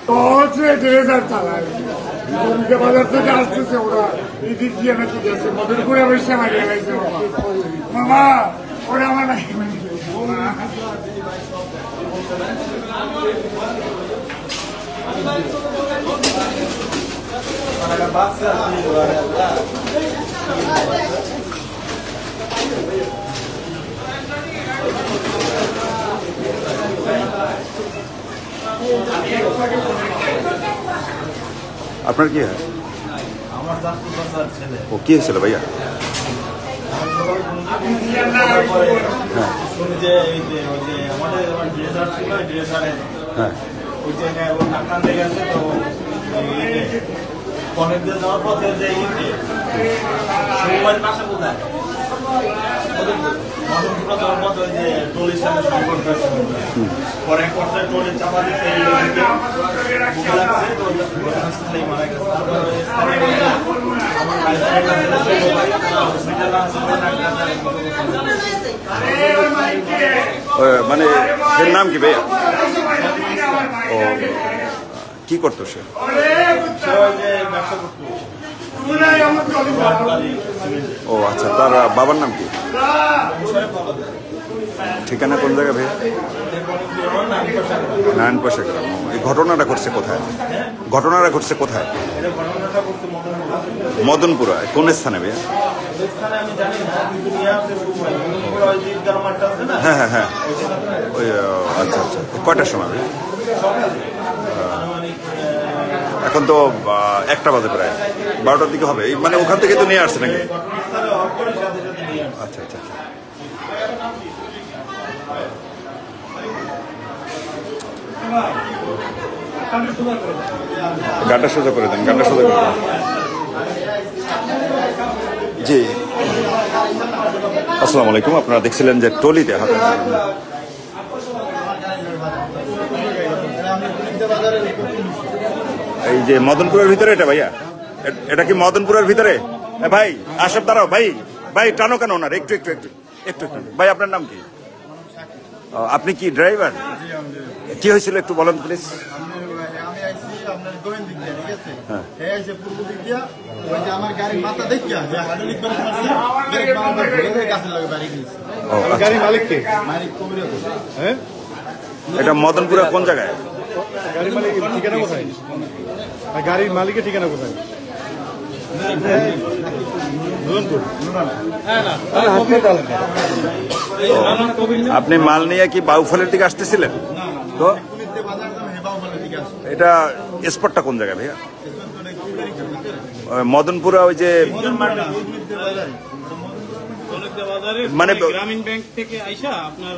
তো হচ্ছে ড্রেজার চালায় জমিতে বাজার থেকে আসতেছে ওরা এদিক দিয়ে নাকি গেছে মদের করে বেশি মারিয়ে গেছে মামা ওরা আমার নাই আপনার কি হয়? ও কি হয়েছিল ভাইয়া? হ্যাঁ মানে এর নাম কি ভাইয়া? ও কি করতো সে? ও আচ্ছা, তার বাবার নাম কি? ঠিকানা কোন জায়গা ভাইয়া? নারায়ণপাশা গ্রাম। এই ঘটনাটা ঘটছে কোথায়? ঘটনাটা ঘটছে কোথায়? মদনপুরা। কোন স্থানে ভাইয়া? হ্যাঁ হ্যাঁ হ্যাঁ ওই আচ্ছা আচ্ছা। কয়টার সময় ভাইয়া? এখন তো 1টা বাজে, প্রায় 12টার দিকে হবে। মানে ওখান থেকে তো নিয়ে আসছে নাকি? আচ্ছা আচ্ছা আচ্ছা। গানটা সোজা করে দেন, গানটা সোজা করে দেন। জি আসসালামু আলাইকুম। আপনারা দেখছিলেন যে টলিতে হাতে এই যে মদনপুরের ভিতরে এটা ভাইয়া, এটা কি মদনপুরের ভিতরে? ভাই আসার দাঁড়াও ভাই, ভাই টানো কেন ওনার? একটু একটু একটু একটু একটু ভাই, আপনার নাম কি? আপনি কি ড্রাইভার? কি হয়েছিল একটু বলেন প্লিজ। এটা মদনপুরা কোন জায়গায়? গাড়ির মালিকের ঠিকানা কোথায়? গাড়ির মালিকের ঠিকানা কোথায়? আপনি মাল নিয়ে কি বাউফলের দিকে আসতেছিলেন? তো এটা স্পটটা কোন জায়গায় ভাইয়া? মদনপুরা ওই যে মানে গ্রামীণ ব্যাংক থেকে আইসা আপনার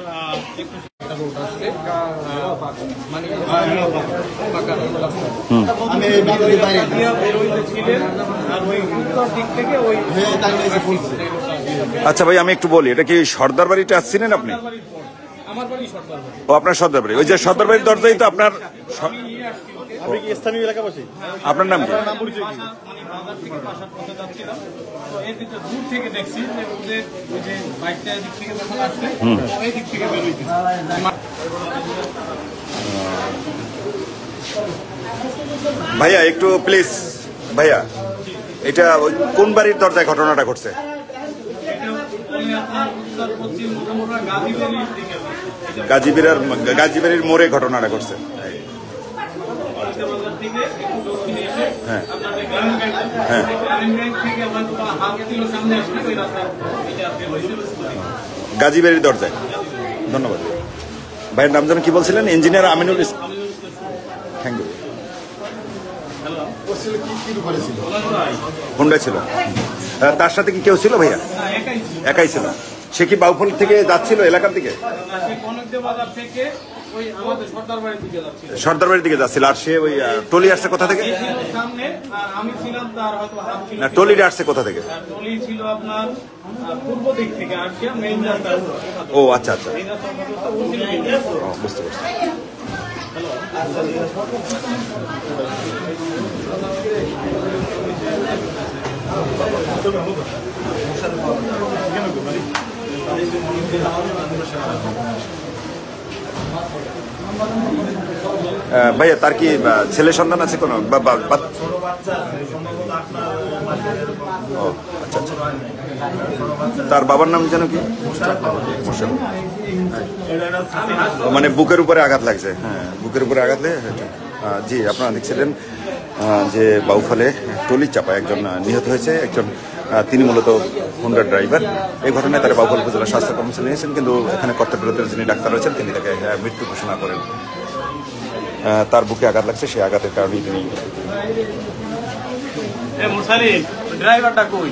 আচ্ছা ভাই আমি একটু বলি, এটা কি সর্দার বাড়িটা আসছিলেন আপনি? ও আপনার সর্দার বাড়ি, ওই যে সর্দার বাড়ির দরজাই তো আপনার। স্থানীয় এলাকাবাসী। আপনার নাম কি? দূর থেকে দেখছি যে ওদের ওই যে বাইকটা দিক থেকে যখন আসছে ওই দিক থেকে বের হইতেছে। ভাইয়া একটু প্লিজ ভাইয়া, এটা ওই কোন বাড়ির দরজায় ঘটনাটা ঘটছে? গাজীবাড়ির মোড়ে ঘটনাটা ঘটছে। হ্যাঁ হ্যাঁ গাজীবাড়ির দরজায়। ধন্যবাদ ভাইয়ের নাম যেন কি বলছিলেন? Engineer Aminul Islam. Thank you. Honda ছিল, তার সাথে কি কেউ ছিল ভাইয়া? একাই ছিল। সে কি বাউফল থেকে যাচ্ছিল এলাকার দিকে? সর্দার বাড়ির দিকে যাচ্ছিল। আর সে ওই টলি আসছে কোথা থেকে? না টলিটা আসছে কোথা থেকে? ও আচ্ছা আচ্ছা, বুঝতে পারছি। ভাইয়া তার কি ছেলে সন্তান আছে কোনো? ও আচ্ছা আচ্ছা। তার বাবার নাম যেন কি? মোশাররফ। মানে বুকের উপরে আঘাত লাগছে। হ্যাঁ, বুকের উপরে আঘাত লেগে। জি, আপনারা দেখছিলেন যে বাউফলে টলি চাপায় একজন নিহত হয়েছে। একজন তিনি মূলত হোন্ডার ড্রাইভার। এই ঘটনায় তারা বাউফল উপজেলা স্বাস্থ্য কর্মসূচি নিয়েছেন, কিন্তু এখানে কর্তব্যরত যিনি ডাক্তার রয়েছেন তিনি তাকে মৃত্যু ঘোষণা করেন। তার বুকে আঘাত লাগছে, সেই আঘাতের কারণেই তিনি ড্রাইভারটা কই?